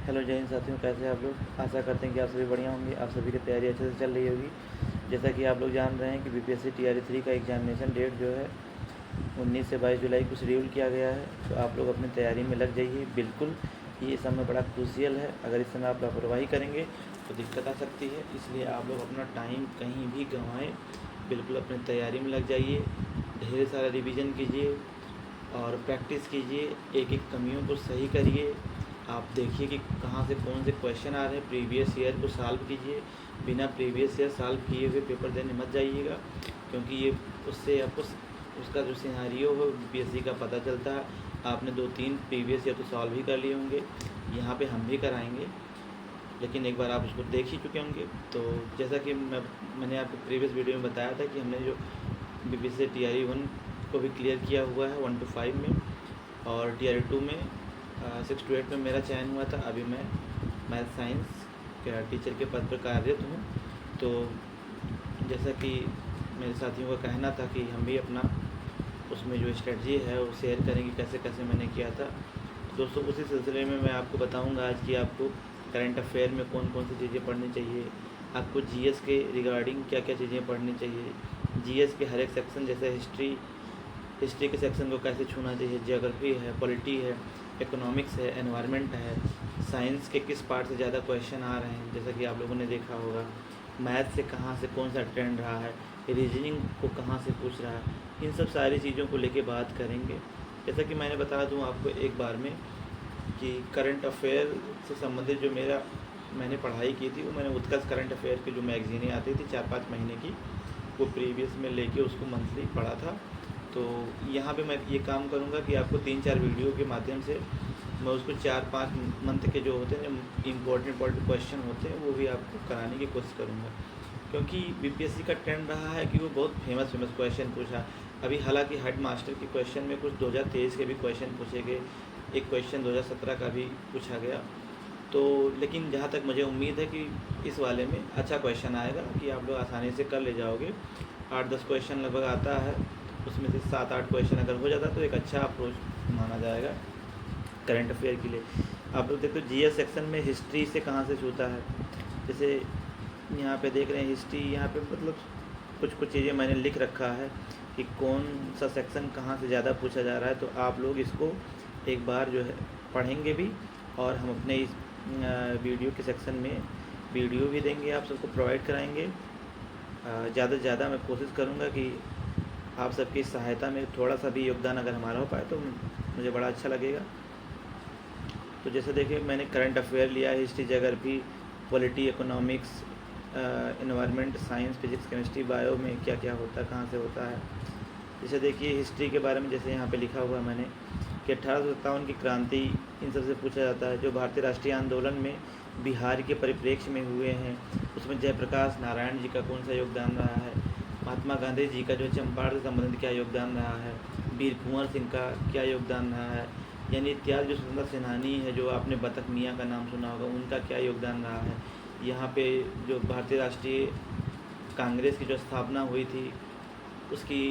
Hello जय हिंद साथियों, कैसे हैं आप लोग। आशा करते हैं कि आप सभी बढ़िया होंगे। आप सभी की तैयारी अच्छे से चल रही होगी। जैसा कि आप लोग जान रहे हैं कि बीपीएससी टीआरई 3 का एग्जामिनेशन डेट जो है 19 से 22 जुलाई को शेड्यूल किया गया है। तो आप लोग अपनी तैयारी में लग जाइए। बिल्कुल ये समय बड़ा क्रूशियल है। अगर इस समय आप लापरवाही करेंगे तो दिक्कत आ सकती है। इसलिए आप लोग अपना टाइम कहीं भी गंवाएं, बिल्कुल अपनी तैयारी में लग जाइए। ढेर सारा रिवीजन कीजिए और प्रैक्टिस कीजिए। एक एक कमियों को सही करिए। आप देखिए कि कहाँ से कौन से क्वेश्चन आ रहे हैं। प्रीवियस ईयर को सॉल्व कीजिए। बिना प्रीवियस ईयर सॉल्व किए हुए पेपर देने मत जाइएगा, क्योंकि ये उससे आपको उसका जो सिनेरियो हो बीपीएससी का पता चलता है। आपने 2-3 प्रीवियस ईयर तो सॉल्व ही कर लिए होंगे। यहाँ पे हम भी कराएंगे, लेकिन एक बार आप उसको देख ही चुके होंगे। तो जैसा कि मैंने आपको प्रीवियस वीडियो में बताया था कि हमने जो बीपीएससी टीआरई 1 को भी क्लियर किया हुआ है 1 to 5 में, और टीआरई 2 में 6 to 8 में मेरा चयन हुआ था। अभी मैं मैथ साइंस के टीचर के पद पर कार्यरत हूँ। तो जैसा कि मेरे साथियों का कहना था कि हम भी अपना उसमें जो स्ट्रेटजी है वो शेयर करेंगे, कैसे कैसे मैंने किया था। दोस्तों उसी सिलसिले में मैं आपको बताऊंगा आज कि आपको करंट अफेयर में कौन कौन सी चीज़ें पढ़नी चाहिए, आपको जीएस के रिगार्डिंग क्या क्या चीज़ें पढ़नी चाहिए, जीएस के हर एक सेक्शन जैसे हिस्ट्री के सेक्शन को कैसे छूना चाहिए, ज्योग्राफी है, पॉलिटी है, इकोनॉमिक्स है, एनवायरनमेंट है, साइंस के किस पार्ट से ज़्यादा क्वेश्चन आ रहे हैं जैसा कि आप लोगों ने देखा होगा, मैथ से कहाँ से कौन सा ट्रेंड रहा है, रीजनिंग को कहाँ से पूछ रहा है। इन सब सारी चीज़ों को लेके बात करेंगे। जैसा कि मैंने बता दूं आपको एक बार में कि करंट अफेयर से संबंधित जो मैंने पढ़ाई की थी वो मैंने उत्कर्ष करंट अफेयर की जो मैगजीनें आती थी 4-5 महीने की, वो प्रीवियस में लेके उसको मंथली पढ़ा था। तो यहाँ पे मैं ये काम करूँगा कि आपको 3-4 वीडियो के माध्यम से मैं उसको 4-5 मंथ के जो होते हैं इम्पोर्टेंट क्वेश्चन होते हैं वो भी आपको कराने की कोशिश करूँगा, क्योंकि बीपीएससी का ट्रेंड रहा है कि वो बहुत फेमस क्वेश्चन पूछा। अभी हालांकि हेड मास्टर के क्वेश्चन में कुछ 2023 के भी क्वेश्चन पूछे गए, एक क्वेश्चन 2017 का भी पूछा गया। तो लेकिन जहाँ तक मुझे उम्मीद है कि इस वाले में अच्छा क्वेश्चन आएगा कि आप लोग आसानी से कर ले जाओगे। 8-10 क्वेश्चन लगभग आता है, उसमें से 7-8 क्वेश्चन अगर हो जाता तो एक अच्छा अप्रोच माना जाएगा करंट अफेयर के लिए। आप लोग देखो जीएस सेक्शन में हिस्ट्री से कहाँ से छूता है। जैसे यहाँ पे देख रहे हैं हिस्ट्री, यहाँ पे मतलब कुछ चीज़ें मैंने लिख रखा है कि कौन सा सेक्शन कहाँ से ज़्यादा पूछा जा रहा है। तो आप लोग इसको एक बार जो है पढ़ेंगे भी, और हम अपने इस वीडियो के सेक्शन में वीडियो भी देंगे, आप सबको प्रोवाइड कराएंगे। ज़्यादा से ज़्यादा मैं कोशिश करूँगा कि आप सबकी सहायता में थोड़ा सा भी योगदान अगर हमारा हो पाए तो मुझे बड़ा अच्छा लगेगा। तो जैसे देखिए मैंने करंट अफेयर लिया है, history, geography, polity, economics, environment, science, physics, chemistry, bio में क्या क्या होता है, कहाँ से होता है। जैसे देखिए हिस्ट्री के बारे में जैसे यहाँ पे लिखा हुआ मैंने कि 1857 की क्रांति इन सब से पूछा जाता है। जो भारतीय राष्ट्रीय आंदोलन में बिहार के परिप्रेक्ष्य में हुए हैं उसमें जयप्रकाश नारायण जी का कौन सा योगदान रहा है, महात्मा गांधी जी का जो चंपारण से संबंधित क्या योगदान रहा है, वीर कुंवर सिंह का क्या योगदान रहा है, यानी इत्यादि जो स्वतंत्रता सेनानी है जो आपने बतख मियाँ का नाम सुना होगा उनका क्या योगदान रहा है। यहाँ पे जो भारतीय राष्ट्रीय कांग्रेस की जो स्थापना हुई थी उसकी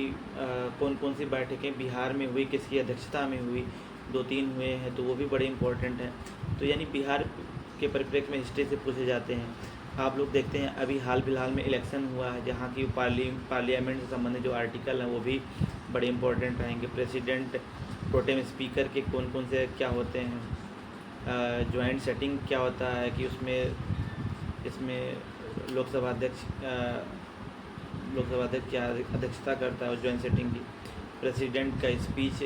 कौन कौन सी बैठकें बिहार में हुई, किसकी अध्यक्षता में हुई, 2-3 हुए हैं तो वो भी बड़े इम्पोर्टेंट हैं। तो यानी बिहार के परिप्रेक्ष्य में हिस्ट्री से पूछे जाते हैं। आप लोग देखते हैं अभी हाल फिलहाल में इलेक्शन हुआ है जहाँ की पार्लियामेंट से संबंधित जो आर्टिकल हैं वो भी बड़े इम्पोर्टेंट रहेंगे। प्रेसिडेंट प्रोटेम स्पीकर के कौन कौन से क्या होते हैं, जॉइंट सेटिंग क्या होता है कि इसमें लोकसभा अध्यक्ष क्या अध्यक्षता करता है और जॉइंट सेटिंग की, प्रेसिडेंट का स्पीच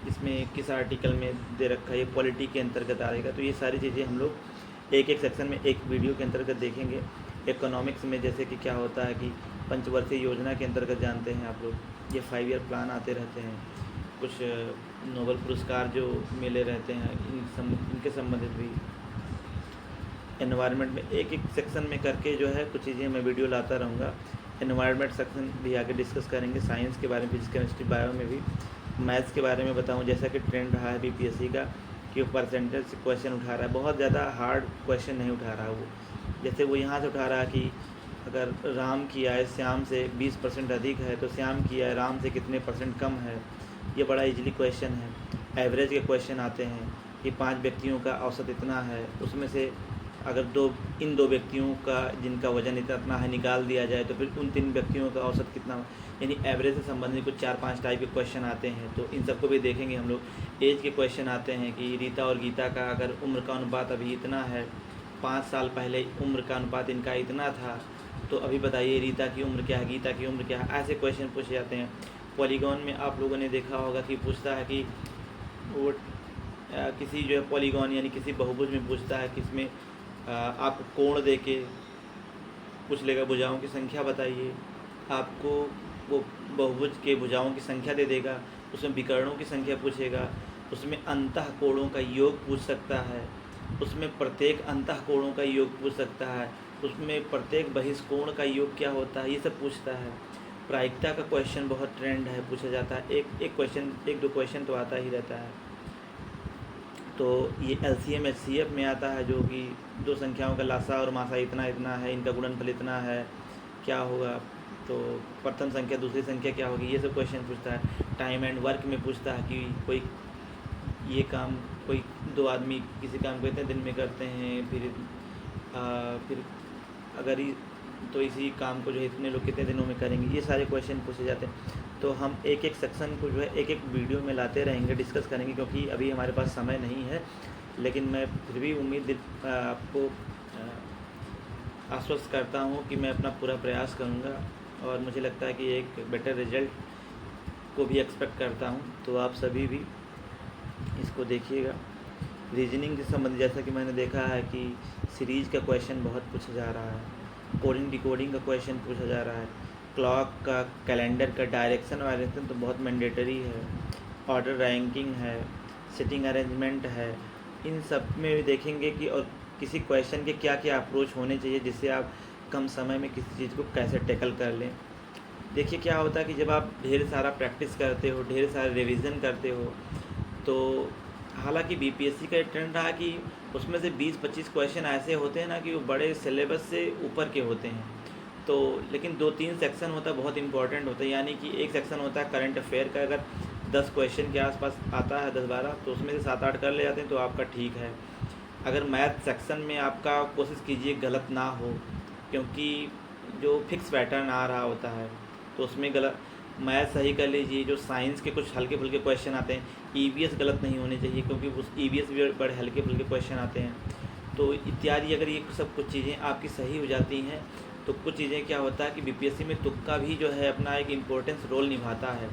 इसमें किस आर्टिकल में दे रखा है, ये पॉलिटी के अंतर्गत आएगा। तो ये सारी चीज़ें हम लोग एक एक सेक्शन में एक वीडियो के अंतर्गत देखेंगे। इकोनॉमिक्स में जैसे कि क्या होता है कि पंचवर्षीय योजना के अंतर्गत जानते हैं आप लोग, ये 5 ईयर प्लान आते रहते हैं। कुछ नोबेल पुरस्कार जो मिले रहते हैं इनके संबंधित भी। एनवायरनमेंट में एक एक सेक्शन में करके जो है कुछ चीज़ें मैं वीडियो लाता रहूँगा। एनवायरनमेंट सेक्शन भी आगे डिस्कस करेंगे, साइंस के बारे में, फिजिक्स, केमिस्ट्री, बायो में भी। मैथ्स के बारे में बताऊँ जैसा कि ट्रेंड रहा है बीपीएससी का कि वो परसेंटेज से क्वेश्चन उठा रहा है, बहुत ज़्यादा हार्ड क्वेश्चन नहीं उठा रहा वो। जैसे वो यहाँ से उठा रहा है कि अगर राम की आय श्याम से 20% अधिक है तो श्याम की आय राम से कितने % कम है, ये बड़ा इजीली क्वेश्चन है। एवरेज के क्वेश्चन आते हैं, कि 5 व्यक्तियों का औसत इतना है, उसमें से अगर इन दो व्यक्तियों का जिनका वज़न इतना है निकाल दिया जाए तो फिर उन 3 व्यक्तियों का औसत कितना, यानी एवरेज से संबंधित कुछ 4-5 टाइप के क्वेश्चन आते हैं। तो इन सबको भी देखेंगे हम लोग। एज के क्वेश्चन आते हैं कि रीता और गीता का अगर उम्र का अनुपात अभी इतना है, 5 साल पहले उम्र का अनुपात इनका इतना था, तो अभी बताइए रीता की उम्र क्या है, गीता की उम्र क्या है। ऐसे क्वेश्चन पूछे जाते हैं। पॉलीगॉन में आप लोगों ने देखा होगा कि पूछता है कि वो किसी जो है पॉलीगॉन यानी किसी बहुभुज में पूछता है कि इसमें आपको कोण दे के पूछ लेगा भुजाओं की संख्या बताइए, आपको वो बहुभुज के भुजाओं की संख्या दे देगा, उसमें विकर्णों की संख्या पूछेगा, उसमें अंतःकोणों का योग पूछ सकता है, उसमें प्रत्येक अंतःकोणों का योग पूछ सकता है, उसमें प्रत्येक बहिष्कोण का योग क्या होता है, ये सब पूछता है। प्रायिकता का क्वेश्चन बहुत ट्रेंड है, पूछा जाता है। एक दो क्वेश्चन तो आता ही रहता है। तो ये LCM HCF में आता है, जो कि दो संख्याओं का लासा और मासा इतना इतना है, इनका गुणनफल इतना है, क्या होगा, तो प्रथम संख्या दूसरी संख्या क्या होगी, ये सब क्वेश्चन पूछता है। टाइम एंड वर्क में पूछता है कि कोई 2 आदमी किसी काम को इतने दिन में करते हैं, फिर अगर तो इसी काम को जो है इतने लोग कितने दिनों में करेंगे, ये सारे क्वेश्चन पूछे जाते हैं। तो हम एक एक सेक्शन को जो है एक एक वीडियो में लाते रहेंगे, डिस्कस करेंगे, क्योंकि अभी हमारे पास समय नहीं है। लेकिन मैं फिर भी आपको आश्वस्त करता हूँ कि मैं अपना पूरा प्रयास करूँगा, और मुझे लगता है कि एक बेटर रिजल्ट को भी एक्सपेक्ट करता हूँ। तो आप सभी भी इसको देखिएगा। रीजनिंग से संबंधित जैसा कि मैंने देखा है कि सीरीज का क्वेश्चन बहुत पूछा जा रहा है, कोडिंग डिकोडिंग का क्वेश्चन पूछा जा रहा है, क्लॉक का, कैलेंडर का, डायरेक्शन तो बहुत मैंडेटरी है, ऑर्डर रैंकिंग है, सिटिंग अरेंजमेंट है। इन सब में भी देखेंगे कि और किसी क्वेश्चन के क्या क्या अप्रोच होने चाहिए जिससे आप कम समय में किसी चीज़ को कैसे टैकल कर लें। देखिए क्या होता है कि जब आप ढेर सारा प्रैक्टिस करते हो, ढेर सारा रिवीजन करते हो, तो हालांकि BPSC का एक ट्रेंड रहा कि उसमें से 20-25 क्वेश्चन ऐसे होते हैं ना कि वो बड़े सिलेबस से ऊपर के होते हैं। तो लेकिन 2-3 सेक्शन होता है बहुत इंपॉर्टेंट होता है, यानी कि एक सेक्शन होता है करंट अफेयर का, अगर 10 क्वेश्चन के आसपास आता है, 10-12, तो उसमें से 7-8 कर ले जाते हैं तो आपका ठीक है। अगर मैथ सेक्शन में आपका कोशिश कीजिए गलत ना हो, क्योंकि जो फिक्स पैटर्न आ रहा होता है तो उसमें गलत मैथ सही कर लीजिए। जो साइंस के कुछ हल्के फुल्के क्वेश्चन आते हैं, EVS गलत नहीं होने चाहिए, क्योंकि उस EVS भी बड़े हल्के फुल्के क्वेश्चन आते हैं। तो इत्यादि अगर ये सब कुछ चीज़ें आपकी सही हो जाती हैं तो कुछ चीज़ें क्या होता है कि BPSC में तुक्का भी जो है अपना एक इम्पोर्टेंस रोल निभाता है।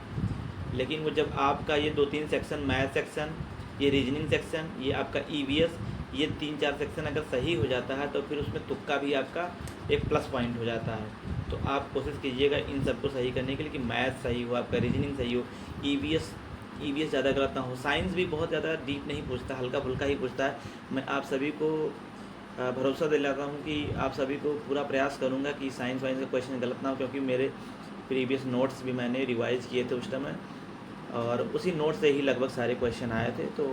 लेकिन वो जब आपका ये 2-3 सेक्शन, मैथ सेक्शन, ये रीजनिंग सेक्शन, ये आपका EVS, ये 3-4 सेक्शन अगर सही हो जाता है तो फिर उसमें तुक्का भी आपका एक प्लस पॉइंट हो जाता है। तो आप कोशिश कीजिएगा इन सबको सही करने के लिए कि मैथ सही हो, आपका रीजनिंग सही हो, EVS ज़्यादा गलत ना हो। साइंस भी बहुत ज़्यादा डीप नहीं पूछता, हल्का फुल्का ही पूछता है। मैं आप सभी को भरोसा दिलाता हूँ कि आप सभी को पूरा प्रयास करूँगा कि साइंस वाइंस का क्वेश्चन गलत ना हो, क्योंकि मेरे प्रीवियस नोट्स भी मैंने रिवाइज़ किए थे उस समय, और उसी नोट से ही लगभग सारे क्वेश्चन आए थे, तो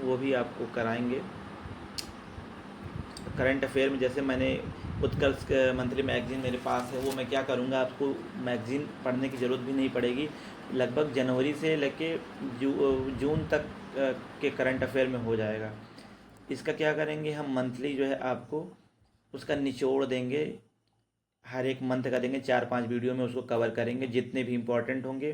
वो भी आपको कराएंगे। करंट अफेयर में जैसे मैंने उत्कर्ष मंथली मैगज़ीन मेरे पास है, वो मैं क्या करूँगा, आपको मैगज़ीन पढ़ने की ज़रूरत भी नहीं पड़ेगी। लगभग जनवरी से लेके जून तक के करंट अफेयर में हो जाएगा। इसका क्या करेंगे, हम मंथली जो है आपको उसका निचोड़ देंगे, हर एक मंथ का देंगे, 4-5 वीडियो में उसको कवर करेंगे जितने भी इम्पोर्टेंट होंगे।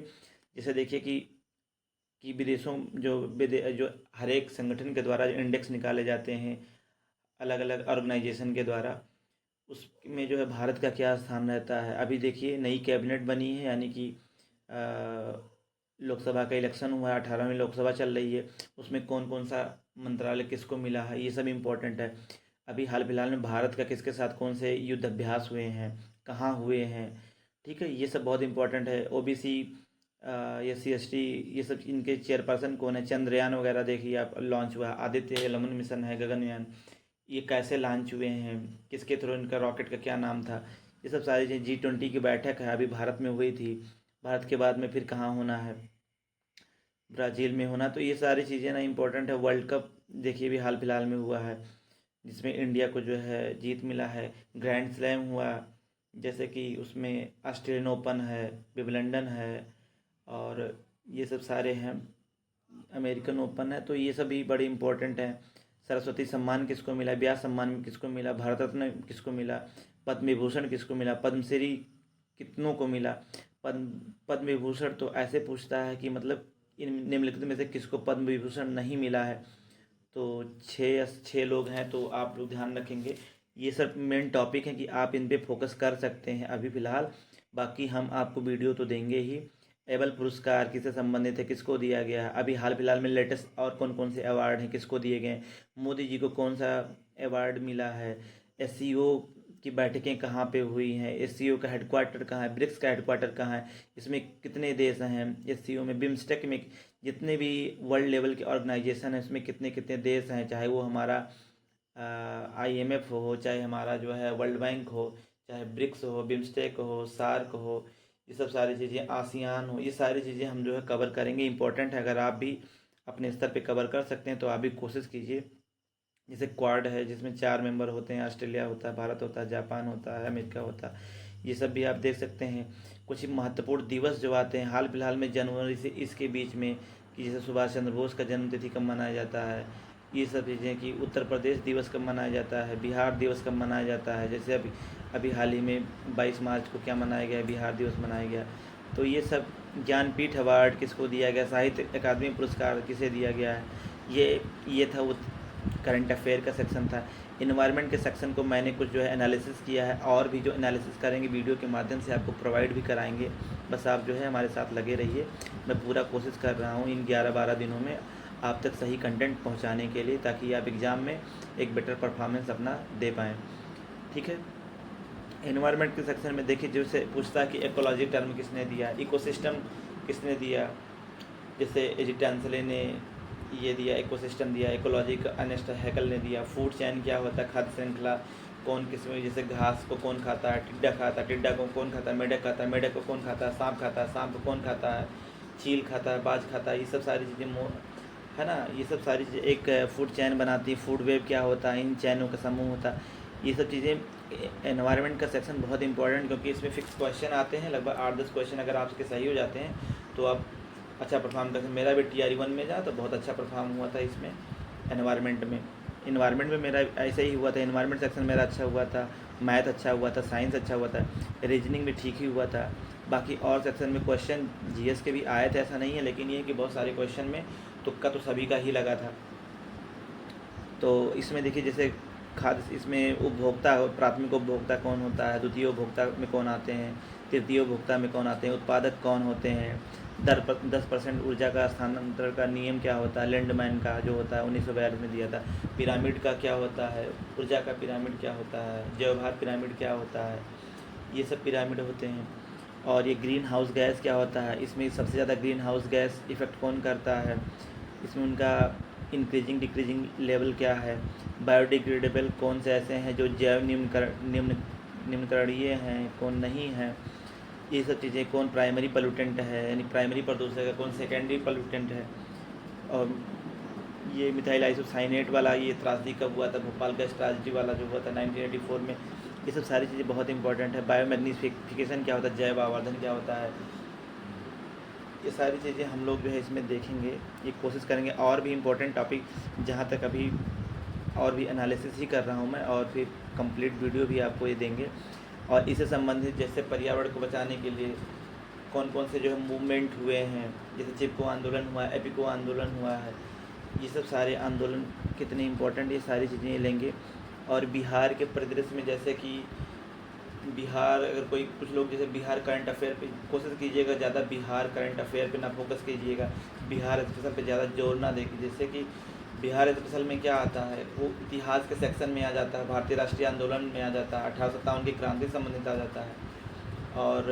जैसे देखिए कि विदेशों जो हर एक संगठन के द्वारा जो इंडेक्स निकाले जाते हैं अलग अलग ऑर्गेनाइजेशन के द्वारा, उसमें जो है भारत का क्या स्थान रहता है। अभी देखिए नई कैबिनेट बनी है, यानी कि लोकसभा का इलेक्शन हुआ है, 18वीं लोकसभा चल रही है, उसमें कौन कौन सा मंत्रालय किसको मिला है, ये सब इम्पोर्टेंट है। अभी हाल फिलहाल में भारत का किसके साथ कौन से युद्ध अभ्यास हुए हैं, कहाँ हुए हैं, ठीक है, ये सब बहुत इम्पोर्टेंट है। OBC SC ST ये सब इनके चेयरपर्सन कौन है, चंद्रयान वगैरह देखिए आप लॉन्च हुआ, आदित्य एल1 मिशन है, गगनयान, ये कैसे लॉन्च हुए हैं, किसके थ्रू, इनका रॉकेट का क्या नाम था, ये सब सारी चीज़ें। G20 की बैठक है अभी भारत में हुई थी, भारत के बाद में फिर कहाँ होना है, ब्राज़ील में होना। तो ये सारी चीज़ें ना इम्पोर्टेंट है। वर्ल्ड कप देखिए भी हाल फिलहाल में हुआ है, जिसमें इंडिया को जो है जीत मिला है। ग्रैंड स्लैम हुआ, जैसे कि उसमें ऑस्ट्रेलियन ओपन है, विंबलडन है, और ये सब सारे हैं। अमेरिकन ओपन है, तो ये सभी बड़े इंपॉर्टेंट हैं। सरस्वती सम्मान किसको मिला, व्यास सम्मान किसको मिला, भारत रत्न किसको मिला, पद्म विभूषण किसको मिला, पद्मश्री कितनों को मिला। पद्म विभूषण तो ऐसे पूछता है कि मतलब इन निम्नलिखित में से किसको पद्म विभूषण नहीं मिला है। तो छः लोग हैं, तो आप लोग ध्यान रखेंगे। ये सब मेन टॉपिक हैं कि आप इन पे फोकस कर सकते हैं अभी फ़िलहाल। बाकी हम आपको वीडियो तो देंगे ही। एबल पुरस्कार किससे संबंधित है, किसको दिया गया है, अभी हाल फिलहाल में लेटेस्ट और कौन कौन से अवार्ड हैं, किसको दिए गए हैं, मोदी जी को कौन सा अवार्ड मिला है, एससीओ की बैठकें कहाँ पे हुई हैं, एससीओ का हेडक्वार्टर कहाँ है, ब्रिक्स का हेडक्वार्टर कहाँ है, इसमें कितने देश हैं, एससीओ में बिम्स्टेक में जितने भी वर्ल्ड लेवल के ऑर्गेनाइजेशन है उसमें कितने कितने देश हैं, चाहे वो हमारा IMF हो, चाहे हमारा जो है वर्ल्ड बैंक हो, चाहे ब्रिक्स हो, बिम्स्टेक हो, सार्क हो, ये सब सारी चीज़ें, आसियान हो, ये सारी चीज़ें हम जो है कवर करेंगे। इंपॉर्टेंट है, अगर आप भी अपने स्तर पे कवर कर सकते हैं तो आप भी कोशिश कीजिए। जैसे क्वाड है जिसमें 4 मेंबर होते हैं, ऑस्ट्रेलिया होता है, भारत होता है, जापान होता है, अमेरिका होता है, ये सब भी आप देख सकते हैं। कुछ महत्वपूर्ण दिवस जो आते हैं हाल फिलहाल में जनवरी से इसके बीच में, कि जैसे सुभाष चंद्र बोस का जन्मतिथि कब मनाया जाता है, ये सब चीज़ें, कि उत्तर प्रदेश दिवस कब मनाया जाता है, बिहार दिवस कब मनाया जाता है। जैसे अभी अभी हाल ही में 22 मार्च को क्या मनाया गया, बिहार दिवस मनाया गया। तो ये सब, ज्ञानपीठ अवार्ड किसको दिया गया, साहित्य अकादमी पुरस्कार किसे दिया गया है, ये था वो करंट अफेयर का सेक्शन था। इन्वायरमेंट के सेक्शन को मैंने कुछ जो है एनालिसिस किया है, और भी जो एनालिसिस करेंगे वीडियो के माध्यम से आपको प्रोवाइड भी कराएंगे। बस आप जो है हमारे साथ लगे रहिए। मैं पूरा कोशिश कर रहा हूँ इन 11-12 दिनों में आप तक सही कंटेंट पहुँचाने के लिए, ताकि आप एग्ज़ाम में एक बेटर परफॉर्मेंस अपना दे पाएँ। ठीक है। एनवायरनमेंट के सेक्शन में देखिए, जैसे पूछता है कि इकोलॉजी टर्म किसने दिया, इकोसिस्टम किसने दिया। जैसे एजिटेंसले ने ये दिया, इकोसिस्टम दिया। इकोलॉजी का अर्नेस्ट हैकल ने दिया। फूड चैन क्या होता है, खाद्य श्रृंखला, कौन किस्म, जैसे घास को कौन खाता है, टिड्डा खाता है, टिड्डा को कौन खाता है, मेढक खाता है, मेढक को कौन खाता है, सांप खाता है, सांप को कौन खाता है, चील खाता है, बाज खाता है। ये सब सारी चीज़ें है ना, ये सब सारी चीज़ें एक फूड चैन बनाती है। फूड वेब क्या होता है, इन चैनों का समूह होता है। ये सब चीज़ें, एनवायरनमेंट का सेक्शन बहुत इंपॉर्टेंट, क्योंकि इसमें फिक्स क्वेश्चन आते हैं, लगभग 8-10 क्वेश्चन अगर आपके सही हो जाते हैं तो आप अच्छा परफॉर्म कर सकते। मेरा भी TRE 1 में जा तो बहुत अच्छा परफॉर्म हुआ था इसमें, एनवायरनमेंट में। इन्वायरमेंट में मेरा ऐसा ही हुआ था, इन्वायरमेंट सेक्शन मेरा अच्छा हुआ था, मैथ अच्छा हुआ था, साइंस अच्छा हुआ था, रीजनिंग भी ठीक ही हुआ था। बाकी और सेक्शन में क्वेश्चन GS के भी आए थे, ऐसा नहीं है, लेकिन ये है कि बहुत सारे क्वेश्चन में तुक्का तो सभी का ही लगा था। तो इसमें देखिए, जैसे खाद्य, इसमें उपभोक्ता, प्राथमिक उपभोक्ता कौन होता है, द्वितीय उपभोक्ता में कौन आते हैं, तृतीय उपभोक्ता में कौन आते हैं, उत्पादक कौन होते हैं, 10% ऊर्जा का स्थानांतरण का नियम क्या होता है, लैंडमैन का जो होता है 1942 में दिया था। पिरामिड का क्या होता है, ऊर्जा का पिरामिड क्या होता है, जैवभार पिरामिड क्या होता है, ये सब पिरामिड होते हैं। और ये ग्रीन हाउस गैस क्या होता है, इसमें सबसे ज़्यादा ग्रीन हाउस गैस इफ़ेक्ट कौन करता है, इसमें उनका इंक्रीजिंग डिक्रीजिंग लेवल क्या है, बायोडिग्रेडेबल कौन से ऐसे हैं जो जैव निम्नकरणीय हैं, कौन नहीं है, ये सब चीज़ें, कौन प्राइमरी पोल्यूटेंट है, यानी प्राइमरी प्रदूषक है, कौन सेकेंडरी पोल्यूटेंट है। और ये मिथाइल आइसोसाइनेट वाला ये त्रासदी कब हुआ था, भोपाल गैस ट्रेजेडी वाला जो हुआ था 1984 में। ये सब सारी चीज़ें बहुत इंपॉर्टेंट है। बायोमैग्नीफिकेशन क्या होता है, जैव आवर्धन क्या होता है, ये सारी चीज़ें हम लोग जो है इसमें देखेंगे, ये कोशिश करेंगे। और भी इम्पोर्टेंट टॉपिक जहाँ तक अभी और भी एनालिसिस ही कर रहा हूँ मैं, और फिर कंप्लीट वीडियो भी आपको ये देंगे। और इससे संबंधित जैसे पर्यावरण को बचाने के लिए कौन कौन से जो है मूवमेंट हुए हैं, जैसे चिपको आंदोलन हुआ है, एपिको आंदोलन हुआ है, ये सब सारे आंदोलन कितने इम्पोर्टेंट, ये सारी चीज़ें लेंगे। और बिहार के परिदृश्य में, जैसे कि बिहार, अगर कोई कुछ लोग जैसे बिहार करंट अफेयर पे कोशिश कीजिएगा, ज़्यादा बिहार करंट अफेयर पे ना फोकस कीजिएगा, बिहार स्पेशल पे ज़्यादा जोर ना देखिए। जैसे कि बिहार स्पेशल में क्या आता है, वो इतिहास के सेक्शन में आ जाता है, भारतीय राष्ट्रीय आंदोलन में आ जाता है, 1857 की क्रांति से संबंधित आ जाता है, और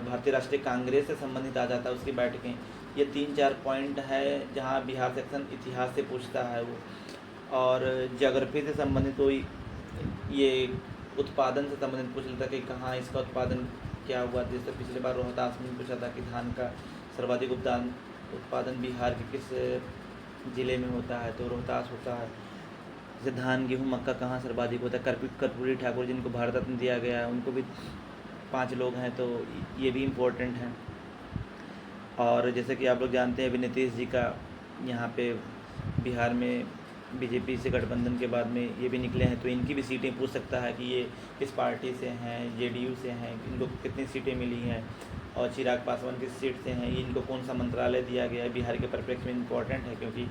भारतीय राष्ट्रीय कांग्रेस से संबंधित आ जाता है उसकी बैठकें। ये 3-4 पॉइंट है जहाँ बिहार सेक्शन इतिहास से पूछता है वो। और ज्योग्राफी से संबंधित तो ये उत्पादन से संबंधित पूछ लेता है कि कहाँ इसका उत्पादन क्या हुआ। जैसे पिछले बार रोहतास में पूछा था कि धान का सर्वाधिक उत्पादन बिहार के किस ज़िले में होता है, तो रोहतास होता है। जैसे धान, गेहूँ, मक्का कहाँ सर्वाधिक होता है। कर्पूरी ठाकुर जिनको भारत रत्न दिया गया है, उनको भी 5 लोग हैं, तो ये भी इम्पोर्टेंट हैं। और जैसे कि आप लोग जानते हैं अभी नीतीश जी का यहाँ पे बिहार में बीजेपी से गठबंधन के बाद में ये भी निकले हैं, तो इनकी भी सीटें पूछ सकता है कि ये किस पार्टी से हैं, जेडीयू से हैं, इनको कितनी सीटें मिली हैं, और चिराग पासवान किस सीट से हैं, इनको कौन सा मंत्रालय दिया गया है। बिहार के परिप्रेक्ष्य में इम्पोर्टेंट है, क्योंकि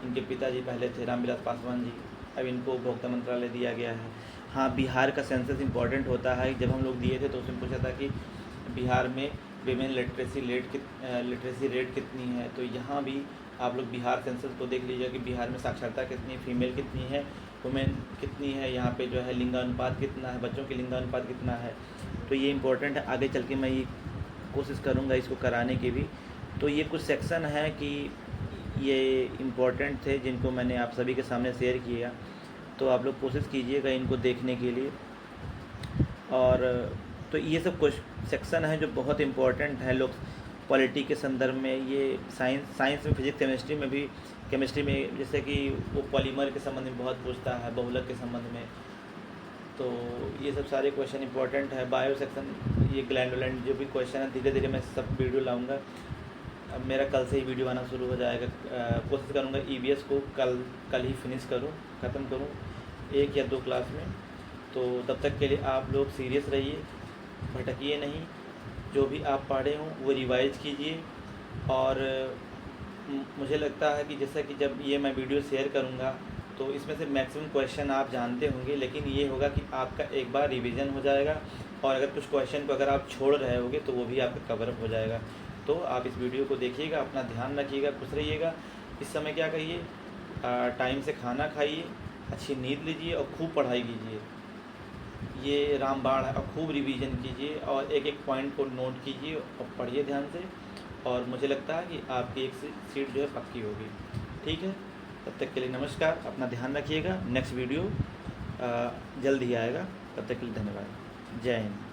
इनके पिताजी पहले थे रामविलास पासवान जी, अब इनको उपभोक्ता मंत्रालय दिया गया है। हाँ, बिहार का सेंसस इम्पॉर्टेंट होता है। जब हम लोग दिए थे तो उसमें पूछा था कि बिहार में विमेन लिटरेसी रेट कितनी है, तो यहाँ भी आप लोग बिहार सेंसस को देख लीजिए कि बिहार में साक्षरता कितनी है, फीमेल कितनी है, वुमेन कितनी है, यहाँ पे जो है लिंगानुपात कितना है, बच्चों के लिंगानुपात कितना है। तो ये इम्पोर्टेंट है, आगे चल के मैं ये कोशिश करूँगा इसको कराने की भी। तो ये कुछ सेक्शन है कि ये इम्पोर्टेंट थे जिनको मैंने आप सभी के सामने शेयर किया, तो आप लोग कोशिश कीजिएगा इनको देखने के लिए। और तो ये सब कुछ सेक्शन है जो बहुत इम्पोर्टेंट है लोग पॉलिटी के संदर्भ में। ये साइंस में, फिजिक्स, केमिस्ट्री में जैसे कि वो पॉलीमर के संबंध में बहुत पूछता है, बहुलक के संबंध में, तो ये सब सारे क्वेश्चन इंपॉर्टेंट है। बायो सेक्शन, ये ग्लैंड जो भी क्वेश्चन है, धीरे धीरे मैं सब वीडियो लाऊंगा। अब मेरा कल से ही वीडियो आना शुरू हो जाएगा। कोशिश करूँगा ईवीएस को कल ही फिनिश ख़त्म करूँ 1 या 2 क्लास में। तो तब तक के लिए आप लोग सीरियस रहिए, भटकिए नहीं, जो भी आप पढ़े हों वो रिवाइज कीजिए। और मुझे लगता है कि जैसा कि जब ये मैं वीडियो शेयर करूँगा तो इसमें से मैक्सिमम क्वेश्चन आप जानते होंगे, लेकिन ये होगा कि आपका एक बार रिवीजन हो जाएगा, और अगर कुछ क्वेश्चन को अगर आप छोड़ रहे होगे तो वो भी आपका कवर अप हो जाएगा। तो आप इस वीडियो को देखिएगा, अपना ध्यान रखिएगा, खुश रहिएगा। इस समय क्या कहिए, टाइम से खाना खाइए, अच्छी नींद लीजिए और खूब पढ़ाई कीजिए। ये रामबाण है, और खूब रिवीजन कीजिए और एक एक पॉइंट को नोट कीजिए और पढ़िए ध्यान से। और मुझे लगता है कि आपकी एक सीट जो है पक्की होगी। ठीक है, तब तक के लिए नमस्कार, अपना ध्यान रखिएगा। नेक्स्ट वीडियो जल्द ही आएगा, तब तक के लिए धन्यवाद। जय हिंद।